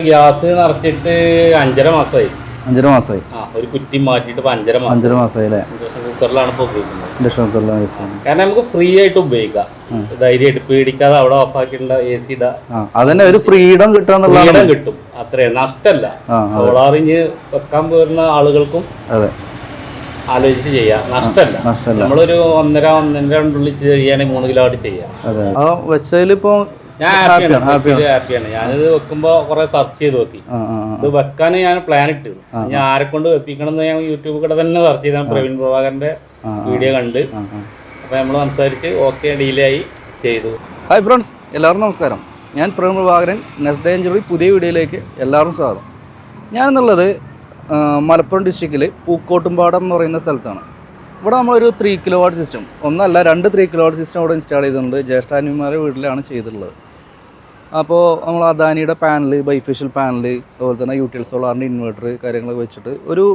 Gas നിറച്ചിട്ട് 5.5 മാസമായി. 5.5 മാസമായി. ഒരു കുറ്റി മാറ്റിയിട്ട് 5.5 മാസമായി അല്ലേ? ഇൻഡക്ഷൻ കുക്കറിലാണ് ഇപ്പോൾ ഉപയോഗിക്കുന്നത്. ഇൻഡക്ഷൻ കുക്കറിലാണ് യൂസ് ചെയ്യുന്നത്. കാരണം നമുക്ക് ഫ്രീ ആയിട്ട് ഉപയോഗിക്കാം, ധൈര്യമായിട്ട് പേടിക്കാതെ അവിടെ ഓഫ് ആക്കിണ്ട AC ഇടാ. അതന്നെ ഒരു ഫ്രീഡം കിട്ടും, അത്രയും നഷ്ടമല്ല. സോളാറിഞ്ഞ് വെക്കാൻ പോരുന്ന ആളുകൾക്കും ആലോചിച്ച് ചെയ്യാം, നഷ്ടമല്ല. നമ്മളൊരു 1.5-1.2 ചെയ്യുകയാണെങ്കിൽ 3 കിലോ ആയിട്ട് ചെയ്യാം. വെച്ചതിലിപ്പോ ഞാൻ ഹാപ്പിയാണ്. ഞാനിത് വെക്കുമ്പോ കുറെ സെർച്ച് ചെയ്ത് നോക്കി. ഇത് വെക്കാൻ ഞാൻ പ്ലാൻ ഇട്ടു. ഞാൻ ആരെ കൊണ്ട് വെപ്പിക്കണം എന്ന് ഞാൻ യൂട്യൂബിൽ കൂടെ തന്നെ സെർച്ച് ചെയ്ത പ്രവീൺ പ്രഭാകരന്റെ വീഡിയോ കണ്ട് അപ്പൊ നമ്മൾ സംസാരിച്ച് ഓക്കെ ഡീലായി ചെയ്തു. ഹായ് ഫ്രണ്ട്സ്, എല്ലാവർക്കും നമസ്കാരം. ഞാൻ Praveen Prabhakaran. Next day injury പുതിയ വീഡിയോയിലേക്ക് എല്ലാവർക്കും സ്വാഗതം. ഞാനെന്നുള്ളത് മലപ്പുറം ഡിസ്ട്രിക്റ്റിൽ പൂക്കോട്ടുംപാടം എന്ന് പറയുന്ന സ്ഥലത്താണ്. ഇവിടെ നമ്മളൊരു 3 കിലോവാട്ട് സിസ്റ്റം, ഒന്നല്ല 2 3 കിലോവാട്ട് സിസ്റ്റം ഇവിടെ ഇൻസ്റ്റാൾ ചെയ്തിട്ടുണ്ട്. ജ്യേഷ്ഠാനിമാരുടെ വീട്ടിലാണ് ചെയ്തിട്ടുള്ളത്. അപ്പോൾ നമ്മൾ അദാനിയുടെ പാനൽ, ബൈഫേഷ്യൽ പാനൽ, അതുപോലെ തന്നെ യൂട്ടിൽ സോളാറിൻ്റെ ഇൻവെർട്ടർ കാര്യങ്ങളൊക്കെ വെച്ചിട്ട് ഒരു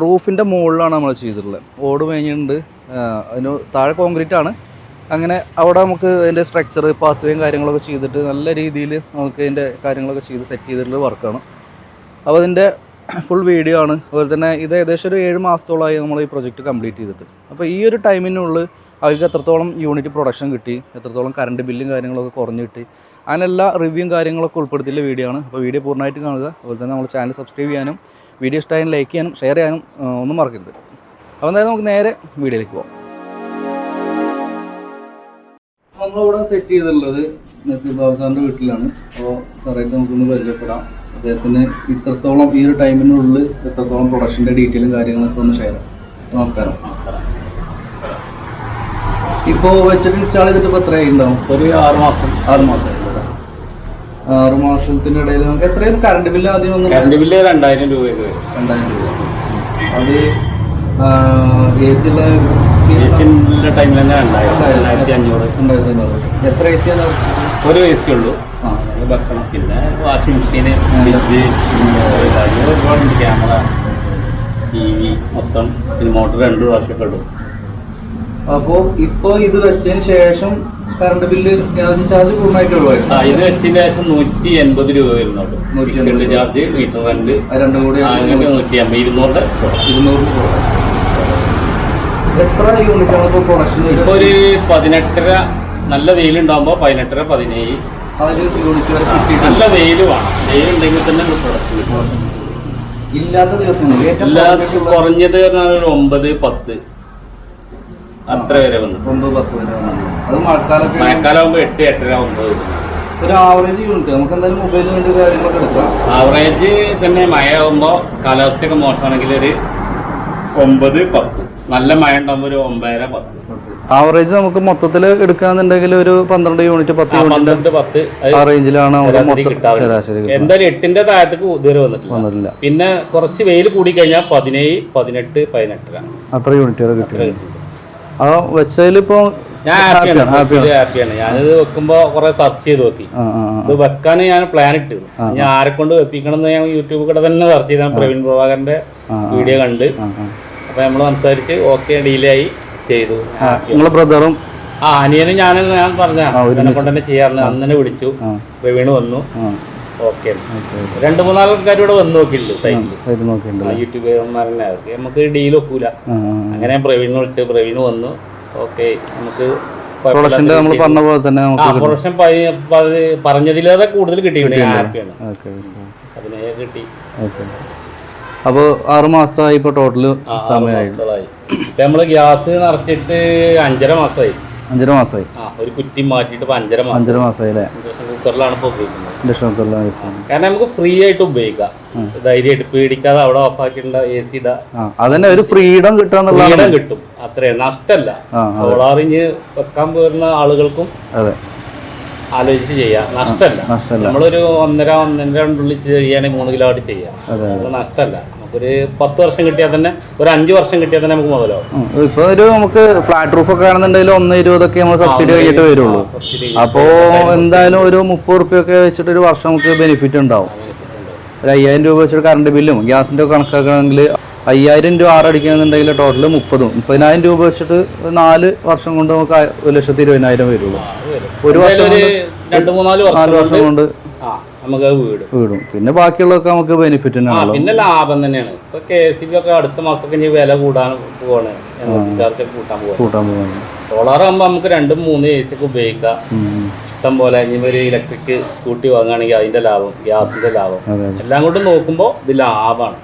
റൂഫിൻ്റെ മുകളിലാണ് നമ്മൾ ചെയ്തിട്ടുള്ളത്. ഓട് മേഞ്ഞിട്ടുണ്ട്, അതിന് താഴെ കോൺക്രീറ്റ് ആണ്. അങ്ങനെ അവിടെ നമുക്ക് അതിൻ്റെ സ്ട്രക്ചർ, പാത്വേയും കാര്യങ്ങളൊക്കെ ചെയ്തിട്ട് നല്ല രീതിയിൽ നമുക്ക് അതിൻ്റെ കാര്യങ്ങളൊക്കെ ചെയ്ത് സെറ്റ് ചെയ്തിട്ടുള്ള വർക്കാണ്. അപ്പോൾ അതിൻ്റെ ഫുൾ വീഡിയോ ആണ്. അതുപോലെ തന്നെ ഇത് ഏകദേശം ഒരു 7 മാസത്തോളമായി നമ്മൾ ഈ പ്രൊജക്റ്റ് കംപ്ലീറ്റ് ചെയ്തിട്ട്. അപ്പോൾ ഈ ഒരു ടൈമിനുള്ളിൽ അവർക്ക് എത്രത്തോളം യൂണിറ്റ് പ്രൊഡക്ഷൻ കിട്ടി, എത്രത്തോളം കറണ്ട് ബില്ലും കാര്യങ്ങളൊക്കെ കുറഞ്ഞ് കിട്ടി, അതിനെല്ലാ റിവ്യൂവും കാര്യങ്ങളൊക്കെ ഉൾപ്പെടുത്തിയുള്ള വീഡിയോ ആണ്. അപ്പോൾ വീഡിയോ പൂർണ്ണമായിട്ട് കാണുക. അതുപോലെ തന്നെ നമ്മൾ ചാനൽ സബ്സ്ക്രൈബ് ചെയ്യാനും വീഡിയോ ഇഷ്ടമായാലും ലൈക്ക് ചെയ്യാനും ഷെയർ ചെയ്യാനും ഒന്നും മറക്കരുത്. അപ്പോൾ എന്തായാലും നമുക്ക് നേരെ വീഡിയോയിലേക്ക് പോകാം. നമ്മളിവിടെ സെറ്റ് ചെയ്തിട്ടുള്ളത് നസീർ ബാബു സാറിൻ്റെ വീട്ടിലാണ്. അപ്പോൾ സാറായിട്ട് നമുക്കൊന്ന് പരിചയപ്പെടാം. അദ്ദേഹത്തിന് ഇത്രത്തോളം ഈ ഒരു ടൈമിനുള്ളിൽ എത്രത്തോളം പ്രൊഡക്ഷൻ്റെ ഡീറ്റെയിലും കാര്യങ്ങളൊക്കെ ഒന്ന് ഷെയർ ചെയ്യാം. നമസ്കാരം. ഇപ്പോൾ വെച്ചിട്ട് ഇൻസ്റ്റാൾ ചെയ്തിട്ട് ഇപ്പോൾ എത്രയായി ഉണ്ടാവും? ഒരു 6 മാസം. 6 മാസമായി. 6 മാസത്തിൻ്റെ ഇടയിൽ നമുക്ക് എത്രയും കറണ്ട് ബില്ല് ആദ്യം ഒന്ന്? കറണ്ട് ബില്ല് 2000 രൂപ. 2000 രൂപ. അത് AC-യുടെ ടൈമിൽ തന്നെ 2500. എത്ര AC ആണ്? ഒരു AC ഉള്ളൂ. വെക്കണം. പിന്നെ വാഷിംഗ് മെഷീന്, ഫ്രിഡ്ജ്, ഒരുപാടുണ്ട്. ക്യാമറ, TV മൊത്തം, പിന്നെ മോട്ടർ 2 പ്രാവശ്യമൊക്കെ ഇടും. അപ്പോൾ ഇപ്പോൾ ഇത് വെച്ചതിന് ശേഷം കറണ്ട് ബില്ല് ചാർജ് പൂർണ്ണമായിട്ട് ഒഴിവായിരുന്നു. ഇത് വെച്ചതിന് ശേഷം 180 രൂപ വരുന്നുണ്ട്. ചാർജ്, മീറ്റർ റെന്റ് രണ്ടും കൂടി 150, 200. എത്ര യൂണിറ്റാണ് ഇപ്പോൾ പ്രൊഡക്ഷൻ? ഇപ്പോൾ ഒരു 18.5. നല്ല വെയിലുണ്ടാകുമ്പോൾ 18.5 17. നല്ല വെയിൽ വേണം. വെയിലുണ്ടെങ്കിൽ തന്നെ പ്രൊഡക്ഷൻ. ഇല്ലാത്ത ദിവസങ്ങൾ കുറഞ്ഞത് 9 10 അത്ര വരെ വന്നു. 9 10 വരെ വന്നു. അത് മഴക്കാലമാകുമ്പോൾ 8 8.5 9. ഒരു ആവറേജ് യൂണിറ്റ് നമുക്ക് എന്തായാലും മൊബൈലിൽ അതിൻ്റെ കാര്യങ്ങളൊക്കെ എടുക്കാം. ആവറേജ് തന്നെ മഴയാകുമ്പോൾ കാലാവസ്ഥയൊക്കെ മോശമാണെങ്കിൽ ഒരു 9 10. നല്ല മഴ ഉണ്ടാകുമ്പോൾ ഒരു 9 10. ആവറേജ് നമുക്ക് മൊത്തത്തിൽ എടുക്കാന്നുണ്ടെങ്കിൽ ഒരു 12 യൂണിറ്റ് 10 ആ റേഞ്ചിലാണ് ശരാശരി. എന്തായാലും 8ന്റെ താഴത്തേക്ക് ഇതുവരെ വന്നിട്ടില്ല. പിന്നെ കുറച്ച് വെയിൽ കൂടി കഴിഞ്ഞാൽ 17 18 18 അത്ര യൂണിറ്റുകൾ കിട്ടി. ആ വെച്ചതിലിപ്പോ ഞാൻ ഹാപ്പിയാണ്. ഞാനിത് വെക്കുമ്പോ കുറെ സെർച്ച് ചെയ്ത് നോക്കി. ഇത് വെക്കാൻ ഞാൻ പ്ലാൻ ഇട്ടു. ഞാൻ ആരെ കൊണ്ട് വെപ്പിക്കണം എന്ന് ഞാൻ യൂട്യൂബിൽ കൂടെ തന്നെ സെർച്ച് ചെയ്ത പ്രവീൺ പ്രഭാകരന്റെ വീഡിയോ കണ്ട് അപ്പൊ നമ്മൾ സംസാരിച്ച് ഓക്കെ ഡീലായി ചെയ്തു. നിങ്ങളെ ബ്രദറും അനിയനും ഞാൻ പറഞ്ഞ കൊണ്ട് തന്നെ ചെയ്യാറുണ്ട്. അന്ന് തന്നെ വിളിച്ചു, പ്രവീണ് വന്നു. ഓക്കെ 2-3 ആൾക്കാർ ഇവിടെ വന്ന് നോക്കിയിട്ടുണ്ട് സൈറ്റിൽ. യൂട്യൂബർമാരനെ നമുക്ക് ഡീൽ ഒക്കൂല. അങ്ങനെ പ്രവീണിനെ വിളിച്ചു, പ്രവീണ് വന്നു. ഓക്കെ നമുക്ക് പ്രൊഡക്ഷൻ പറഞ്ഞതിലേറെ കൂടുതൽ കിട്ടിയിട്ടുണ്ട്. ഹാപ്പിയാണ്. അതിനെ കിട്ടി. അപ്പോൾ 6 മാസമായി ഇപ്പോൾ ടോട്ടല് സമയമായി. നമ്മള് ഗ്യാസ് നിറച്ചിട്ട് 5.5 മാസമായി. 5.5 മാസമായി. ഒരു കുറ്റി മാറ്റിയിട്ട് 5.5 മാസമായി അല്ലേ? ഇൻഡക്ഷൻ കുക്കറിലാണ് ഇപ്പോൾ ഉപയോഗിക്കുന്നത്. കാരണം നമുക്ക് ഫ്രീ ആയിട്ട് ഉപയോഗിക്കാം, ധൈര്യമായിട്ട് പേടിക്കാതെ അവിടെ ഓഫ് ആക്കിണ്ട AC ഇടാ. അതന്നെ ഒരു ഫ്രീഡം കിട്ടും, അത്രയും നഷ്ടമല്ല. സോളാറിഞ്ഞ് വെക്കാൻ പോരുന്ന ആളുകൾക്കും ആലോചിച്ച് ചെയ്യാം, നഷ്ടമല്ല. നമ്മളൊരു 1.5-1.2 ചെയ്യുകയാണെങ്കിൽ 3 കിലോ ആയിട്ട് ചെയ്യാം, നഷ്ടമല്ല. നമുക്കൊരു 10 വർഷം കിട്ടിയാൽ തന്നെ, ഒരു 5 വർഷം കിട്ടിയാൽ തന്നെ നമുക്ക് മുതലാവും. ഇപ്പൊ ഒരു നമുക്ക് ഫ്ലാറ്റ് റൂഫ് ഒക്കെ ആണെന്നുണ്ടെങ്കിൽ 1.20 നമ്മൾ സബ്സിഡി കഴിഞ്ഞിട്ട് വരുള്ളൂ. അപ്പോ എന്തായാലും ഒരു 30 റുപ്യൊക്കെ വെച്ചിട്ട് ഒരു വർഷം നമുക്ക് ബെനിഫിറ്റ് ഉണ്ടാവും. ഒരു 5000 രൂപ വെച്ചിട്ട് കറണ്ട് ബില്ലും ഗ്യാസിന്റെ കണക്കാക്കുകയാണെങ്കിൽ 5000 രൂപ 6 അടിക്കണമെന്നുണ്ടെങ്കിൽ ടോട്ടൽ 30,000 രൂപ വെച്ചിട്ട് 4 വർഷം കൊണ്ട് നമുക്ക് 1,20,000 വരുള്ളൂ. ഒരു വർഷം 2-3 വർഷം കൊണ്ട് നമുക്ക് വീടും. പിന്നെ ബാക്കിയുള്ളതൊക്കെ നമുക്ക് ബെനിഫിറ്റ് തന്നെയാണ്. പിന്നെ ലാഭം തന്നെയാണ്. ഇപ്പൊ KCB ഒക്കെ അടുത്ത മാസമൊക്കെ ഇനി വില കൂടാൻ പോവാണ്, കൂട്ടാൻ പോവാണ്. സോളാർ ആകുമ്പോൾ നമുക്ക് 2-3 AC ഒക്കെ ഉപയോഗിക്കാം. ഇഷ്ടം പോലെ ഇനി ഒരു ഇലക്ട്രിക് സ്കൂട്ടി വാങ്ങുകയാണെങ്കിൽ അതിന്റെ ലാഭം, ഗ്യാസിന്റെ ലാഭം, എല്ലാം കൊണ്ടും നോക്കുമ്പോൾ ഇത് ലാഭമാണ്.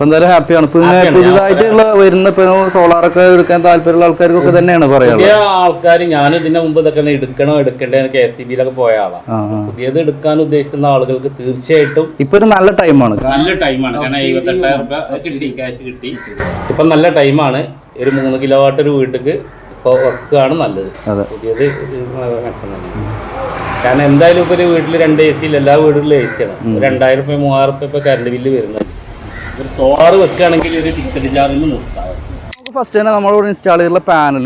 എന്തായാലും ഹാപ്പിയാണ്. പിന്നെ പുതുതായിട്ടുള്ള വരുന്ന സോളാറൊക്കെ എടുക്കാൻ താല്പര്യമുള്ള ആൾക്കാർക്കൊക്കെ തന്നെയാണ് പറയാം. പുതിയ ആൾക്കാർ, ഞാൻ ഇതിന്റെ മുമ്പ് ഇതൊക്കെ എടുക്കണ്ടേ KCB-യിലൊക്കെ പോയ ആളാണ്. പുതിയത് എടുക്കാൻ ഉദ്ദേശിക്കുന്ന ആളുകൾക്ക് തീർച്ചയായിട്ടും ഇപ്പൊ ഒരു നല്ല ടൈമാണ്. കാരണം 78,000 രൂപ കിട്ടി, ക്യാഷ് കിട്ടി. ഇപ്പൊ നല്ല ടൈമാണ്. ഒരു 3 കിലോവാട്ട് ഒരു വീട്ടിക്ക് ഇപ്പൊ വെക്കുകയാണ് നല്ലത്. പുതിയത് കാരണം എന്തായാലും ഇപ്പൊ ഒരു വീട്ടിൽ 2 AC, എല്ലാ വീടുകളിലും AC ആണ്. 2,000 രൂപ 3,000 രൂപ ഇപ്പൊ കറണ്ട് ബില്ല് വരുന്നത്. ഒരു സോളാർ വെക്കുകയാണെങ്കിൽ ഒരു ഫിക്സഡ് ചാർജിന് നിർത്താം. നമുക്ക് ഫസ്റ്റ് തന്നെ നമ്മളിവിടെ ഇൻസ്റ്റാൾ ചെയ്തിട്ടുള്ള പാനൽ,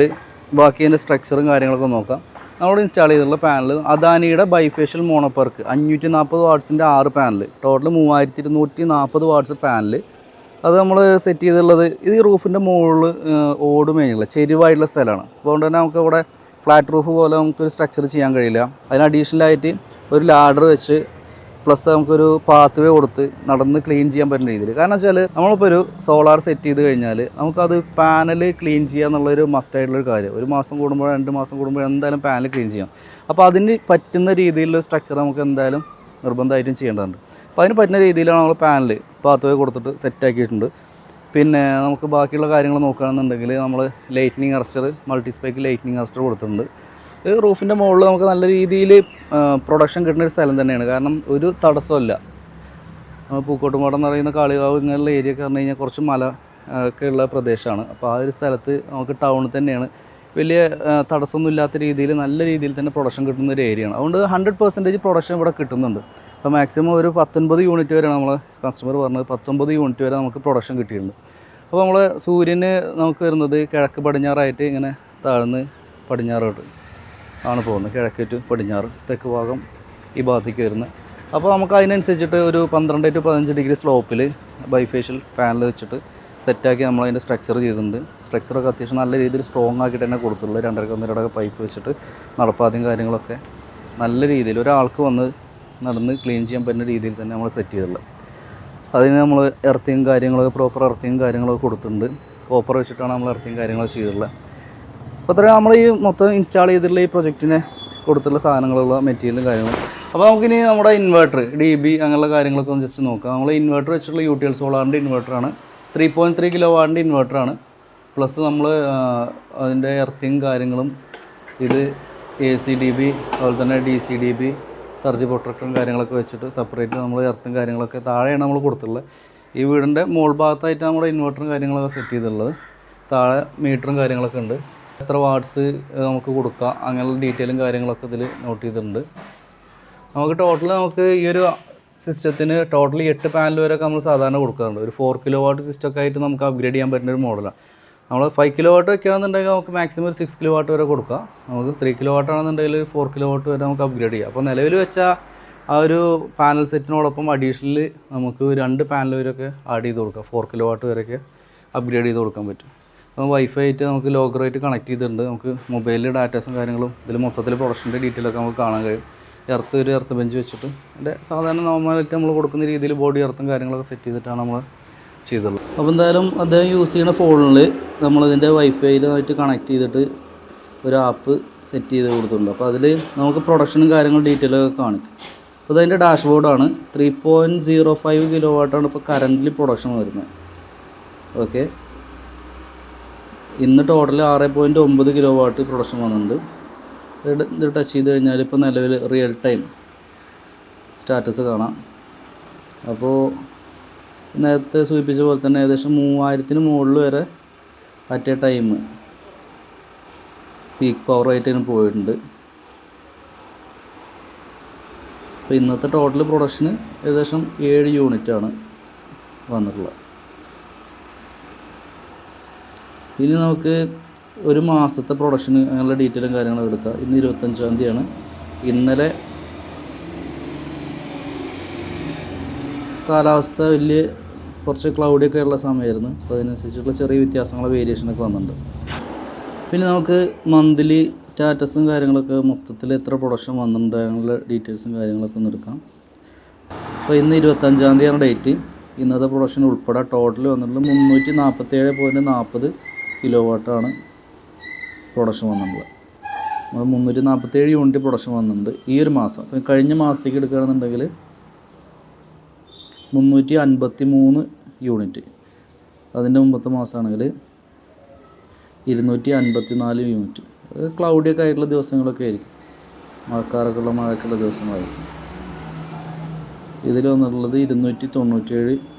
ബാക്കി അതിൻ്റെ സ്ട്രക്ചറും കാര്യങ്ങളൊക്കെ നോക്കാം. നമ്മളിവിടെ ഇൻസ്റ്റാൾ ചെയ്തിട്ടുള്ള പാനൽ അദാനിയുടെ ബൈഫേഷ്യൽ മോണോപ്പർക്ക് 540 വാട്ട്സിൻ്റെ 6 പാനൽ, ടോട്ടൽ 3240 വാട്ട്സ് പാനൽ. അത് നമ്മൾ സെറ്റ് ചെയ്തിട്ടുള്ളത് ഇത് റൂഫിൻ്റെ മുകളിൽ ഓട് മേഞ്ഞുള്ള ചെരിവായിട്ടുള്ള സ്ഥലമാണ്. അതുകൊണ്ട് തന്നെ നമുക്ക് ഇവിടെ ഫ്ലാറ്റ് റൂഫ് പോലെ നമുക്കൊരു സ്ട്രക്ചർ ചെയ്യാൻ കഴിയില്ല. അതിന് അഡീഷണലായിട്ട് ഒരു ലാഡർ വെച്ച് പ്ലസ് നമുക്കൊരു പാത്ത് വേ കൊടുത്ത് നടന്ന് ക്ലീൻ ചെയ്യാൻ പറ്റുന്ന രീതിയിൽ. കാരണം വെച്ചാൽ നമ്മളിപ്പോൾ ഒരു സോളാർ സെറ്റ് ചെയ്ത് കഴിഞ്ഞാൽ നമുക്കത് പാനൽ ക്ലീൻ ചെയ്യുക എന്നുള്ളൊരു മസ്റ്റായിട്ടുള്ളൊരു കാര്യം. 1 മാസം കൂടുമ്പോൾ 2 മാസം കൂടുമ്പോൾ എന്തായാലും പാനൽ ക്ലീൻ ചെയ്യാം. അപ്പോൾ അതിന് പറ്റുന്ന രീതിയിലുള്ള സ്ട്രക്ചർ നമുക്ക് എന്തായാലും നിർബന്ധമായിട്ടും ചെയ്യേണ്ടതുണ്ട്. അപ്പോൾ അതിന് പറ്റുന്ന രീതിയിലാണ് നമ്മൾ പാനൽ പാത്ത് വേ കൊടുത്തിട്ട് സെറ്റാക്കിയിട്ടുണ്ട്. പിന്നെ നമുക്ക് ബാക്കിയുള്ള കാര്യങ്ങൾ നോക്കുകയാണെന്നുണ്ടെങ്കിൽ നമ്മൾ ലൈറ്റ്നിങ് അറസ്റ്റർ, മൾട്ടിസ്പെക്ക് ലൈറ്റ്നിങ് അറസ്റ്റർ കൊടുത്തിട്ടുണ്ട്. ഇത് റൂഫിൻ്റെ മുകളിൽ നമുക്ക് നല്ല രീതിയിൽ പ്രൊഡക്ഷൻ കിട്ടുന്ന ഒരു സ്ഥലം തന്നെയാണ്. കാരണം ഒരു തടസ്സമല്ല. പൂക്കോട്ടുംപാടം എന്ന് പറയുന്ന കാളികാവ് ഇങ്ങനെയുള്ള ഏരിയ ഒക്കെ പറഞ്ഞു കഴിഞ്ഞാൽ കുറച്ച് മല ഒക്കെ ഉള്ള പ്രദേശമാണ്. അപ്പോൾ ആ ഒരു സ്ഥലത്ത് നമുക്ക് ടൗണിൽ തന്നെയാണ്. വലിയ തടസ്സമൊന്നും ഇല്ലാത്ത രീതിയിൽ നല്ല രീതിയിൽ തന്നെ പ്രൊഡക്ഷൻ കിട്ടുന്ന ഒരു ഏരിയയാണ്. അതുകൊണ്ട് 100% പ്രൊഡക്ഷൻ ഇവിടെ കിട്ടുന്നുണ്ട്. അപ്പോൾ മാക്സിമം ഒരു 19 യൂണിറ്റ് വരെയാണ് നമ്മൾ കസ്റ്റമർ പറഞ്ഞത്. 19 യൂണിറ്റ് വരെ നമുക്ക് പ്രൊഡക്ഷൻ കിട്ടിയിട്ടുണ്ട്. അപ്പോൾ നമ്മൾ സൂര്യന് നമുക്ക് വരുന്നത് കിഴക്ക് പടിഞ്ഞാറായിട്ട് ഇങ്ങനെ താഴ്ന്ന് പടിഞ്ഞാറോട്ട് ആണ് പോകുന്നത്. കിഴക്ക് ടു പടിഞ്ഞാറ്, തെക്ക് ഭാഗം ഈ ഭാഗത്തേക്ക് വരുന്നത്. അപ്പോൾ നമുക്ക് അതിനനുസരിച്ചിട്ട് ഒരു 12 to 15 ഡിഗ്രി സ്ലോപ്പിൽ ബൈഫേഷ്യൽ പാനൽ വെച്ചിട്ട് സെറ്റാക്കി നമ്മളതിൻ്റെ സ്ട്രക്ചർ ചെയ്തിട്ടുണ്ട്. സ്ട്രക്ചറൊക്കെ അത്യാവശ്യം നല്ല രീതിയിൽ സ്ട്രോങ് ആക്കിയിട്ട് തന്നെ കൊടുത്തിട്ടുള്ളത്. 2.5 പൈപ്പ് വെച്ചിട്ട് നടപ്പാതയും കാര്യങ്ങളൊക്കെ നല്ല രീതിയിൽ ഒരാൾക്ക് വന്ന് നടന്ന് ക്ലീൻ ചെയ്യാൻ പറ്റുന്ന രീതിയിൽ തന്നെ നമ്മൾ സെറ്റ് ചെയ്തിട്ടുള്ളത്. അതിന് നമ്മൾ എർത്തിങ് കാര്യങ്ങളൊക്കെ പ്രോപ്പർ എർത്തിങ് കാര്യങ്ങളൊക്കെ കൊടുത്തിട്ടുണ്ട്. കോപ്പർ വെച്ചിട്ടാണ് നമ്മൾ എർത്തിങ് കാര്യങ്ങളൊക്കെ ചെയ്തിട്ടുള്ളത്. അപ്പോൾ അത്രയും നമ്മൾ ഈ മൊത്തം ഇൻസ്റ്റാൾ ചെയ്തിട്ടുള്ള ഈ പ്രൊജക്റ്റിനെ കൊടുത്തുള്ള സാധനങ്ങളുള്ള മെറ്റീരിയലും കാര്യങ്ങളും. അപ്പോൾ നമുക്കിനി നമ്മുടെ ഇൻവെർട്ടർ DB അങ്ങനെയുള്ള കാര്യങ്ങളൊക്കെ ഒന്ന് ജസ്റ്റ് നോക്കാം. നമ്മൾ ഇൻവെർട്ടർ വെച്ചിട്ടുള്ള UTL സോളാറിൻ്റെ ഇൻവെർട്ടറാണ്. 3.3 കിലോവാട്ടിൻ്റെ ഇൻവെർട്ടറാണ്. പ്ലസ് നമ്മൾ അതിൻ്റെ എർത്തിങ് കാര്യങ്ങളും ഇത് AC/DB അതുപോലെ തന്നെ DC/DB സർജ് പ്രൊട്ടക്ടറും കാര്യങ്ങളൊക്കെ വെച്ചിട്ട് സെപ്പറേറ്റ് നമ്മൾ എർത്തും കാര്യങ്ങളൊക്കെ താഴെയാണ് നമ്മൾ കൊടുത്തിട്ടുള്ളത്. ഈ വീടിൻ്റെ മുകൾ ഭാഗത്തായിട്ട് നമ്മുടെ ഇൻവെർട്ടറും കാര്യങ്ങളൊക്കെ സെറ്റ് ചെയ്തിട്ടുള്ളത്. താഴെ മീറ്ററും കാര്യങ്ങളൊക്കെ ഉണ്ട്. എത്ര വാട്ട്സ് നമുക്ക് കൊടുക്കാം അങ്ങനെയുള്ള ഡീറ്റെയിലും കാര്യങ്ങളൊക്കെ ഇതിൽ നോട്ട് ചെയ്തിട്ടുണ്ട്. നമുക്ക് ടോട്ടൽ നമുക്ക് ഈ ഒരു സിസ്റ്റത്തിന് ടോട്ടലി 8 പാനൽ വരെയൊക്കെ നമ്മൾ സാധാരണ കൊടുക്കാറുണ്ട്. ഒരു 4 കിലോവാട്ട് സിസ്റ്റമൊക്കെ ആയിട്ട് നമുക്ക് അപ്ഗ്രേഡ് ചെയ്യാൻ പറ്റുന്ന ഒരു മോഡലാണ്. നമ്മൾ 5 കിലോവാട്ട് വെക്കുകയാണെന്നുണ്ടെങ്കിൽ നമുക്ക് മാക്സിമം ഒരു 6 കിലോവാട്ട് വരെ കൊടുക്കാം. നമുക്ക് 3 കിലോവാട്ട് ആണെന്നുണ്ടെങ്കിൽ 4 കിലോവാട്ട് വരെ നമുക്ക് അപ്ഗ്രേഡ് ചെയ്യാം. അപ്പോൾ നിലവിൽ വെച്ച ആ ഒരു പാനൽ സെറ്റിനോടൊപ്പം അഡീഷണൽ നമുക്ക് 2 പാനൽ വരെയൊക്കെ ആഡ് ചെയ്ത് കൊടുക്കാം. 4 കിലോവാട്ട് വരെയൊക്കെ അപ്ഗ്രേഡ് ചെയ്ത് കൊടുക്കാൻ പറ്റും. അപ്പോൾ വൈഫൈ ആയിട്ട് നമുക്ക് ലോഗറായിട്ട് കണക്ട് ചെയ്തിട്ടുണ്ട്. നമുക്ക് മൊബൈലിൽ ഡാറ്റാസും കാര്യങ്ങളും ഇതിൽ മൊത്തത്തിൽ പ്രൊഡക്ഷൻ്റെ ഡീറ്റെയിലൊക്കെ നമുക്ക് കാണാൻ കഴിയും. ഒരു എർത്ത് ബെഞ്ച് വെച്ചിട്ട് അതിൻ്റെ സാധാരണ നോർമലായിട്ട് നമ്മൾ കൊടുക്കുന്ന രീതിയിൽ ബോഡി എർത്തും കാര്യങ്ങളൊക്കെ സെറ്റ് ചെയ്തിട്ടാണ് നമ്മൾ ചെയ്തുള്ളത്. അപ്പോൾ എന്തായാലും അദ്ദേഹം യൂസ് ചെയ്യുന്ന ഫോണിൽ നമ്മളിതിൻ്റെ വൈഫൈയിലായിട്ട് കണക്ട് ചെയ്തിട്ട് ഒരു ആപ്പ് സെറ്റ് ചെയ്ത് കൊടുത്തിട്ടുണ്ട്. അപ്പോൾ അതിൽ നമുക്ക് പ്രൊഡക്ഷനും കാര്യങ്ങളും ഡീറ്റെയിലൊക്കെ കാണിക്കും. അപ്പോൾ ഇതിൻ്റെ ഡാഷ്ബോർഡാണ്. 3.05 കിലോവാട്ടാണ് ഇപ്പോൾ കറൻ്റിൽ പ്രൊഡക്ഷൻ വരുന്നത്. ഓക്കെ, ഇന്ന് ടോട്ടൽ 6.9 കിലോവാട്ട് പ്രൊഡക്ഷൻ വന്നിട്ടുണ്ട്. ഇത് ടച്ച് ചെയ്ത് കഴിഞ്ഞാൽ ഇപ്പോൾ നിലവിൽ റിയൽ ടൈം സ്റ്റാറ്റസ് കാണാം. അപ്പോൾ നേരത്തെ സൂചിപ്പിച്ച പോലെ തന്നെ ഏകദേശം 3000-ന് മുകളിൽ വരെ at A time peak power ആയിട്ട് പോയിട്ടുണ്ട്. അപ്പോൾ ഇന്നത്തെ ടോട്ടൽ പ്രൊഡക്ഷന് ഏകദേശം 7 യൂണിറ്റാണ് വന്നിട്ടുള്ളത്. ഇനി നമുക്ക് ഒരു മാസത്തെ പ്രൊഡക്ഷന് അങ്ങനെയുള്ള ഡീറ്റെയിലും കാര്യങ്ങളും എടുക്കാം. ഇന്ന് 25-ാം തീയതിയാണ്. ഇന്നലെ കാലാവസ്ഥ വലിയ കുറച്ച് ക്ലൗഡിയൊക്കെ ഉള്ള സമയമായിരുന്നു. അപ്പോൾ അതിനനുസരിച്ചുള്ള ചെറിയ വ്യത്യാസങ്ങൾ വേരിയേഷനൊക്കെ വന്നിട്ടുണ്ട്. പിന്നെ നമുക്ക് മന്ത്ലി സ്റ്റാറ്റസും കാര്യങ്ങളൊക്കെ മൊത്തത്തിൽ എത്ര പ്രൊഡക്ഷൻ വന്നിട്ടുണ്ട് അങ്ങനെയുള്ള ഡീറ്റെയിൽസും കാര്യങ്ങളൊക്കെ ഒന്ന് എടുക്കാം. അപ്പോൾ ഇന്ന് 25-ാം തീയതിയാണ് ഡേറ്റ്. ഇന്നത്തെ പ്രൊഡക്ഷൻ ഉൾപ്പെടെ ടോട്ടൽ വന്നിട്ടുള്ളത് 347.40 കിലോ വാട്ടാണ് പ്രൊഡക്ഷൻ വന്നിട്ടുള്ളത്. 347 യൂണിറ്റ് പ്രൊഡക്ഷൻ വന്നിട്ടുണ്ട് ഈ ഒരു മാസം. അപ്പോൾ കഴിഞ്ഞ മാസത്തേക്ക് എടുക്കുകയാണെന്നുണ്ടെങ്കിൽ 353 യൂണിറ്റ്. അതിൻ്റെ മുമ്പത്തെ മാസമാണെങ്കിൽ 254 യൂണിറ്റ്. ക്ലൗഡിയൊക്കെ ആയിട്ടുള്ള ദിവസങ്ങളൊക്കെ ആയിരിക്കും, മഴക്കുള്ള ദിവസങ്ങളായിരിക്കും. ഇതിൽ വന്നിട്ടുള്ളത് 297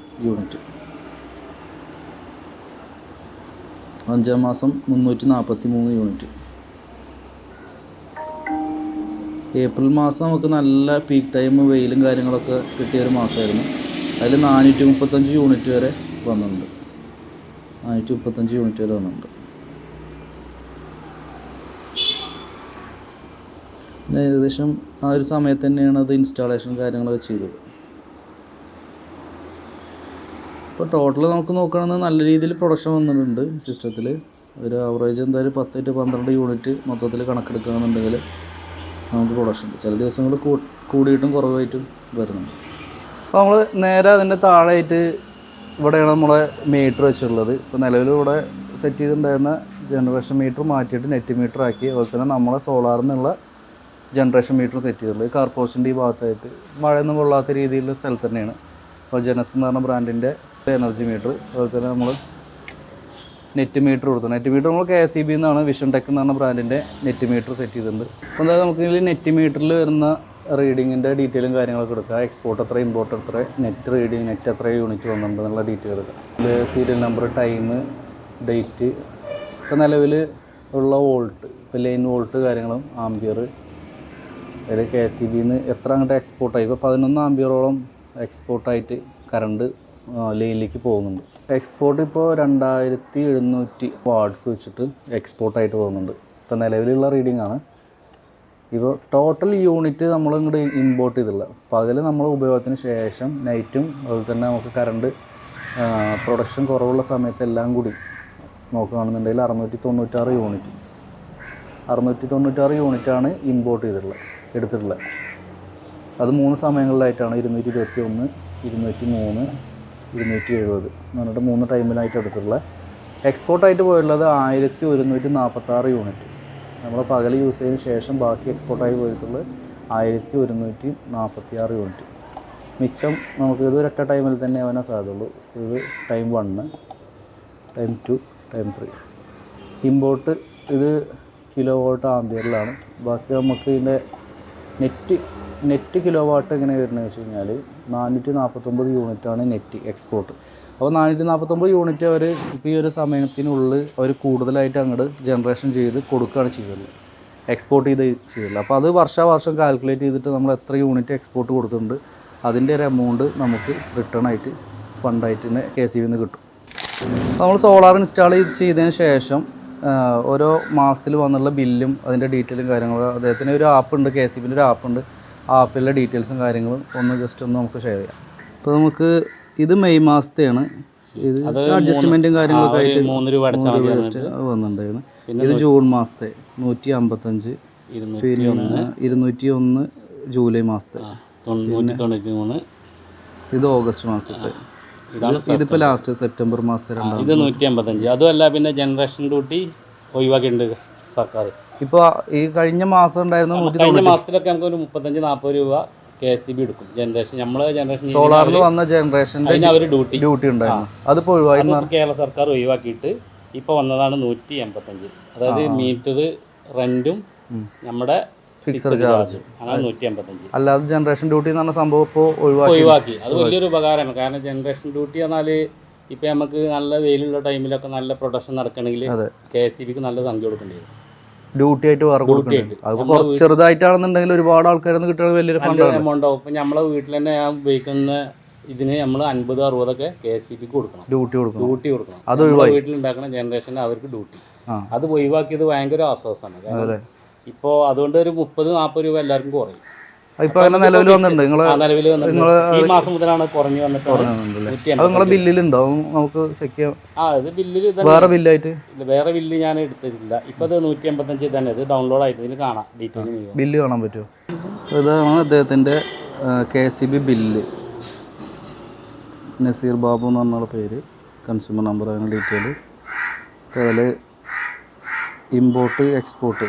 യൂണിറ്റ്. 5-ാം മാസം 343 യൂണിറ്റ്. ഏപ്രിൽ മാസം നമുക്ക് നല്ല പീക്ക് ടൈം വെയിലും കാര്യങ്ങളൊക്കെ കിട്ടിയൊരു മാസമായിരുന്നു. അതിൽ 435 യൂണിറ്റ് വരെ വന്നിട്ടുണ്ട്. 435 യൂണിറ്റ് വരെ വന്നിട്ടുണ്ട്. ഏകദേശം ആ ഒരു സമയത്ത് തന്നെയാണ് അത് ഇൻസ്റ്റാളേഷൻ കാര്യങ്ങളൊക്കെ ചെയ്തത്. ഇപ്പോൾ ടോട്ടൽ നമുക്ക് നോക്കുകയാണെങ്കിൽ നല്ല രീതിയിൽ പ്രൊഡക്ഷൻ വന്നിട്ടുണ്ട് സിസ്റ്റത്തിൽ. ഒരു ആവറേജ് എന്തായാലും 10-12 യൂണിറ്റ് മൊത്തത്തിൽ കണക്കെടുക്കുകയാണെന്നുണ്ടെങ്കിൽ നമുക്ക് പ്രൊഡക്ഷൻ ഉണ്ട്. ചില ദിവസങ്ങൾ കൂടിയിട്ടും കുറവായിട്ടും വരുന്നുണ്ട്. അപ്പോൾ നമ്മൾ നേരെ അതിൻ്റെ താഴെയായിട്ട് ഇവിടെയാണ് നമ്മളെ മീറ്റർ വെച്ചിട്ടുള്ളത്. ഇപ്പോൾ നിലവിൽ ഇവിടെ സെറ്റ് ചെയ്തിട്ടുണ്ടായിരുന്ന ജനറേഷൻ മീറ്റർ മാറ്റിയിട്ട് നെറ്റ് മീറ്റർ ആക്കി. അതുപോലെ തന്നെ നമ്മളെ സോളാറിൽ നിന്നുള്ള ജനറേഷൻ മീറ്റർ സെറ്റ് ചെയ്തിട്ടുള്ളത് കാർ പോർച്ചിൻ്റെ ഈ ഭാഗത്തായിട്ട് മഴയൊന്നും കൊള്ളാത്ത രീതിയിലുള്ള സ്ഥലത്ത് തന്നെയാണ്. അപ്പോൾ ജനസ് എന്ന് പറഞ്ഞ ബ്രാൻഡിൻ്റെ എനർജി മീറ്റർ, അതുപോലെ തന്നെ നമ്മൾ നെറ്റ് മീറ്റർ കൊടുത്തു. നെറ്റ് മീറ്റർ നമ്മൾ KSEB എന്നാണ്, വിഷൻ ടെക് എന്ന് പറഞ്ഞ ബ്രാൻഡിൻ്റെ നെറ്റ് മീറ്റർ സെറ്റ് ചെയ്തിട്ടുണ്ട്. അപ്പോൾ എന്തായാലും നമുക്ക് ഇതിൽ നെറ്റ് മീറ്ററിൽ വരുന്ന റീഡിങ്ങിൻ്റെ ഡീറ്റെയിലും കാര്യങ്ങളൊക്കെ എടുക്കുക. എക്സ്പോർട്ട് എത്ര, ഇമ്പോർട്ട് എത്ര, നെറ്റ് റീഡിങ്, നെറ്റ് എത്ര യൂണിറ്റ് വന്നിട്ടുണ്ട് എന്നുള്ള ഡീറ്റെയിൽ എടുക്കുക. അതിൽ സീരിയൽ നമ്പർ, ടൈം, ഡേറ്റ്, ഇപ്പോൾ നിലവിൽ ഉള്ള വോൾട്ട്, ഇപ്പോൾ ലൈൻ വോൾട്ട് കാര്യങ്ങളും ആംബിയർ, അതിൽ KSEB നിന്ന് എത്ര അങ്ങോട്ട് എക്സ്പോർട്ടായി. ഇപ്പോൾ 11 ആംബിയറോളം എക്സ്പോർട്ടായിട്ട് കറണ്ട് ലൈനിലേക്ക് പോകുന്നുണ്ട്. എക്സ്പോർട്ട് ഇപ്പോൾ 2700 വാട്ട്സ് വെച്ചിട്ട് എക്സ്പോർട്ടായിട്ട് പോകുന്നുണ്ട്. ഇപ്പോൾ നിലവിലുള്ള റീഡിംഗ് ആണ്. ഇപ്പോൾ ടോട്ടൽ യൂണിറ്റ് നമ്മൾ ഇങ്ങോട്ട് ഇമ്പോർട്ട് ചെയ്തില്ല. പകൽ നമ്മൾ ഉപയോഗത്തിന് ശേഷം നൈറ്റും അതുപോലെ തന്നെ നമുക്ക് കറണ്ട് പ്രൊഡക്ഷൻ കുറവുള്ള സമയത്ത് എല്ലാം കൂടി നോക്കുകയാണെന്നുണ്ടെങ്കിൽ 696 യൂണിറ്റ്. 696 യൂണിറ്റാണ് ഇമ്പോർട്ട് എടുത്തിട്ടുള്ളത്. അത് 3 സമയങ്ങളിലായിട്ടാണ് 221, 203, 270 എന്ന് പറഞ്ഞിട്ട് 3 ടൈമിലായിട്ട് എടുത്തിട്ടുള്ളത്. എക്സ്പോർട്ടായിട്ട് പോയിട്ടുള്ളത് 1146 യൂണിറ്റ്. നമ്മൾ പകൽ യൂസ് ചെയ്തതിന് ശേഷം ബാക്കി എക്സ്പോർട്ടായി പോയിട്ടുള്ളത് 1146 യൂണിറ്റ്. മിച്ചം നമുക്ക് ഇത് ഒരൊറ്റ ടൈമിൽ തന്നെ ആവാനേ സാധ്യതയുള്ളൂ. ഇത് ടൈം 1, ടൈം 2, ടൈം 3. ഇമ്പോർട്ട് ഇത് കിലോ വാട്ട് ആംബിയറിലാണ്. ബാക്കി നമുക്ക് ഇതിൻ്റെ നെറ്റ് കിലോ വാട്ട് എങ്ങനെ വരുന്നത് വെച്ച് കഴിഞ്ഞാൽ 449 യൂണിറ്റാണ് നെറ്റ് എക്സ്പോർട്ട്. അപ്പോൾ 449 യൂണിറ്റ് അവർ ഇപ്പോൾ ഈ ഒരു സമയത്തിനുള്ളിൽ അവർ കൂടുതലായിട്ട് അങ്ങോട്ട് ജനറേഷൻ ചെയ്ത് കൊടുക്കുകയാണ് ചെയ്യുന്നത്, എക്സ്പോർട്ട് ചെയ്തില്ല. അപ്പോൾ അത് വർഷം കാൽക്കുലേറ്റ് ചെയ്തിട്ട് നമ്മൾ എത്ര യൂണിറ്റ് എക്സ്പോർട്ട് കൊടുത്തിട്ടുണ്ട് അതിൻ്റെ ഒരു എമൗണ്ട് നമുക്ക് റിട്ടേൺ ആയിട്ട് ഫണ്ടായിട്ട് തന്നെ KSEB നിന്ന് കിട്ടും. നമ്മൾ സോളാർ ഇൻസ്റ്റാൾ ചെയ്തതിന് ശേഷം ഓരോ മാസത്തിൽ വന്നുള്ള ബില്ലും അതിൻ്റെ ഡീറ്റെയിലും കാര്യങ്ങളും അദ്ദേഹത്തിന് ഒരു ആപ്പുണ്ട്, KSEBിൻ്റെ ഒരു ആപ്പുണ്ട്. ആപ്പിലെ ഡീറ്റെയിൽസും കാര്യങ്ങളും ജസ്റ്റ് ഒന്ന് നമുക്ക് ഷെയർ ചെയ്യാം. ഇപ്പോൾ നമുക്ക് ഇത് മെയ് മാസത്തെയാണ്. ഇത് അഡ്ജസ്റ്റ്മെൻറ്റും കാര്യങ്ങളൊക്കെ ആയിട്ട് 3 രൂപ വന്നിട്ടുണ്ടായിരുന്നു. ഇത് ജൂൺ മാസത്തെ 155, പിന്നെ 201 ജൂലൈ മാസത്തെ, 93. ഇത് ഓഗസ്റ്റ് മാസത്തെ, ഇതിപ്പോൾ ലാസ്റ്റ് സെപ്റ്റംബർ മാസത്തെ 155. അതുമല്ല പിന്നെ ജനറേഷൻ ഡ്യൂട്ടി ഒഴിവാക്കിയിട്ടുണ്ട് സർക്കാർ. ഇപ്പോൾ ഈ കഴിഞ്ഞ മാസം ഉണ്ടായിരുന്ന കഴിഞ്ഞ മാസത്തിലൊക്കെ നമുക്ക് ഒരു 35-40 രൂപ KSEB എടുക്കും. ജനറേഷൻ സോളാറിൽ വന്ന ജനറേഷൻ്റെ അവർ ഡ്യൂട്ടി ഉണ്ടായിരുന്നു. അതിപ്പോൾ ഒഴിവായി കേരള സർക്കാർ ഒഴിവാക്കിയിട്ട് ഇപ്പോൾ വന്നതാണ് 185. അതായത് മീറ്റർ റെന്റും നമ്മുടെ ഫിക്സഡ് ചാർജ് അങ്ങനെ 185. അല്ലാതെ ജനറേഷൻ ഡ്യൂട്ടി എന്ന് പറഞ്ഞ സംഭവം ഇപ്പോൾ ഒഴിവാക്കി. അത് വലിയൊരു ഉപകാരമാണ്. കാരണം ജനറേഷൻ ഡ്യൂട്ടി പറഞ്ഞാൽ ഇപ്പോൾ നമുക്ക് നല്ല വെയിലുള്ള ടൈമിലൊക്കെ നല്ല പ്രൊഡക്ഷൻ നടക്കണമെങ്കിൽ KSEBക്ക് നല്ല സംഖ്യ കൊടുക്കേണ്ടി വരും. ഡ്യൂട്ടി ആയിട്ട് വേറെ കൊടുക്കേണ്ടി. അതിപ്പോൾ ചെറുതായിട്ടാണെന്നുണ്ടെങ്കിൽ ഒരുപാട് ആൾക്കാരൊന്നും കിട്ടുന്നത് വലിയൊരു എമൗണ്ട് ആവും. ഇപ്പം നമ്മളെ വീട്ടിൽ തന്നെ ഞാൻ ഉപയോഗിക്കുന്ന ഇതിന് നമ്മൾ 50-60 KSEBക്ക് കൊടുക്കണം, ഡ്യൂട്ടി കൊടുക്കണം. അത് വീട്ടിലുണ്ടാക്കുന്ന ജനറേഷന് അവർക്ക് ഡ്യൂട്ടി. അത് ഒഴിവാക്കിയത് ഭയങ്കര ആശ്വാസമാണ്. കാരണം ഇപ്പോൾ അതുകൊണ്ട് ഒരു 30-40 രൂപ എല്ലാവർക്കും കുറയും. ഇപ്പൊ അങ്ങനെ നിലവിൽ വന്നിട്ടുണ്ട് നിലവിൽ ഈ മാസം മുതലാണ് കുറഞ്ഞു വന്നിട്ട് അത് നിങ്ങളെ ബില്ലിലുണ്ടാവും, നമുക്ക് ചെക്ക് ചെയ്യാം. ഇത് ബില്ലിൽ വേറെ ബില്ലായിട്ട് വേറെ ബില്ല് ഞാൻ എടുത്തിട്ടില്ല. ഇപ്പൊ ഇത് 185 തന്നെ, ഇത് ഡൗൺലോഡ് ആയിട്ട് ഇതിൽ കാണാം, ഡീറ്റെയിൽ ബില്ല് കാണാൻ പറ്റുമോ? ഇതാണ് അദ്ദേഹത്തിന്റെ KCB ബില്ല്. നസീർ ബാബു എന്ന് പറഞ്ഞ പേര്, കൺസ്യൂമർ നമ്പർ, അതിന് ഡീറ്റെയിൽ. അതിൽ ഇമ്പോർട്ട് എക്സ്പോർട്ട്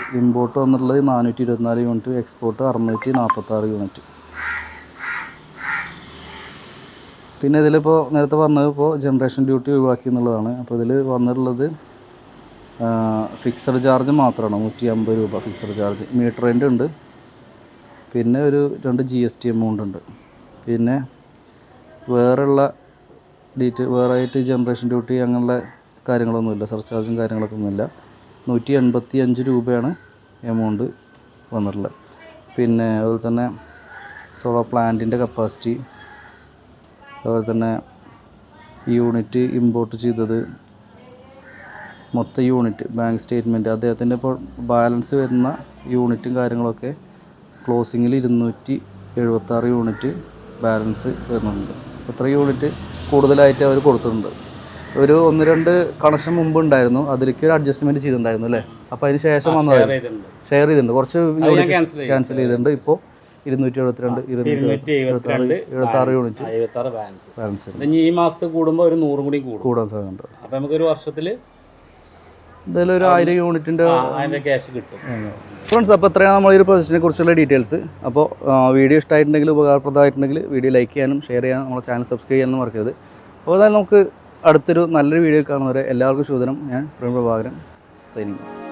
വന്നിട്ടുള്ളത് 424 യൂണിറ്റ്, എക്സ്പോർട്ട് 646 യൂണിറ്റ്. പിന്നെ ഇതിലിപ്പോൾ നേരത്തെ പറഞ്ഞത് ഇപ്പോൾ ജനറേഷൻ ഡ്യൂട്ടി ഒഴിവാക്കി എന്നുള്ളതാണ്. അപ്പോൾ ഇതിൽ വന്നിട്ടുള്ളത് ഫിക്സഡ് ചാർജ് മാത്രമാണ് 150 രൂപ ഫിക്സഡ് ചാർജ്. മീറ്റർ റെൻ്റ് ഉണ്ട്, പിന്നെ ഒരു 2 GST എമൗണ്ട് ഉണ്ട്. പിന്നെ വേറെയുള്ള വേറെ ആയിട്ട് ജനറേഷൻ ഡ്യൂട്ടി അങ്ങനെയുള്ള കാര്യങ്ങളൊന്നുമില്ല, സർചാർജും കാര്യങ്ങളൊക്കെ ഒന്നുമില്ല. 185 രൂപയാണ് എമൗണ്ട് വന്നിട്ടുള്ളത്. പിന്നെ അതുപോലെ തന്നെ സോളാർ പ്ലാന്റിൻ്റെ കപ്പാസിറ്റി, അതുപോലെ തന്നെ യൂണിറ്റ് ഇമ്പോർട്ട് ചെയ്തത്, മൊത്തം യൂണിറ്റ്, ബാങ്ക് സ്റ്റേറ്റ്മെൻറ്റ്, അദ്ദേഹത്തിൻ്റെ ഇപ്പോൾ ബാലൻസ് വരുന്ന യൂണിറ്റും കാര്യങ്ങളൊക്കെ ക്ലോസിങ്ങിൽ 276 യൂണിറ്റ് ബാലൻസ് വരുന്നുണ്ട്. എത്ര യൂണിറ്റ് കൂടുതലായിട്ട് അവർ കൊടുത്തിട്ടുണ്ട്. ഒരു 1-2 കണക്ഷൻ മുമ്പ് ഉണ്ടായിരുന്നു, അതിലേക്ക് ഒരു അഡ്ജസ്റ്റ്മെൻറ്റ് ചെയ്തിട്ടുണ്ടായിരുന്നു അല്ലേ? അപ്പോൾ അതിന് ശേഷം വന്നതായിരുന്നു, ഷെയർ ചെയ്തിട്ടുണ്ട്, കുറച്ച് യൂണിറ്റ് ക്യാൻസൽ ചെയ്തിട്ടുണ്ട്. ഇപ്പോൾ 272 276 യൂണിറ്റ് ബാലൻസ്. ഈ മാസത്തിൽ കൂടുമ്പോൾ ഒരു 100 കൂടി കൂടാൻ സാധ്യതയുണ്ട്. അപ്പോൾ നമുക്കൊരു വർഷത്തിൽ എന്തായാലും ഒരു 1000 യൂണിറ്റിൻ്റെ ക്യാഷ് കിട്ടും. ഫ്രണ്ട്സ്, അപ്പോൾ എത്രയാണ് നമ്മൾ ഈ ഒരു പ്രൊജക്റ്റിനെ കുറിച്ചുള്ള ഡീറ്റെയിൽസ്. അപ്പോൾ വീഡിയോ ഇഷ്ടമായിട്ടുണ്ടെങ്കിൽ, ഉപകാരപ്രദമായിട്ടുണ്ടെങ്കിൽ വീഡിയോ ലൈക്ക് ചെയ്യാനും ഷെയർ ചെയ്യാനും നമ്മുടെ ചാനൽ സബ്സ്ക്രൈബ് ചെയ്യാനും മറക്കരുത്. അപ്പോൾ അതായത് നമുക്ക് അടുത്തൊരു നല്ലൊരു വീഡിയോ കാണുന്നവരെ എല്ലാവർക്കും ശുഭദിനം. ഞാൻ പ്രേം പ്രഭാകരൻ, സൈനിങ് ഓഫ്.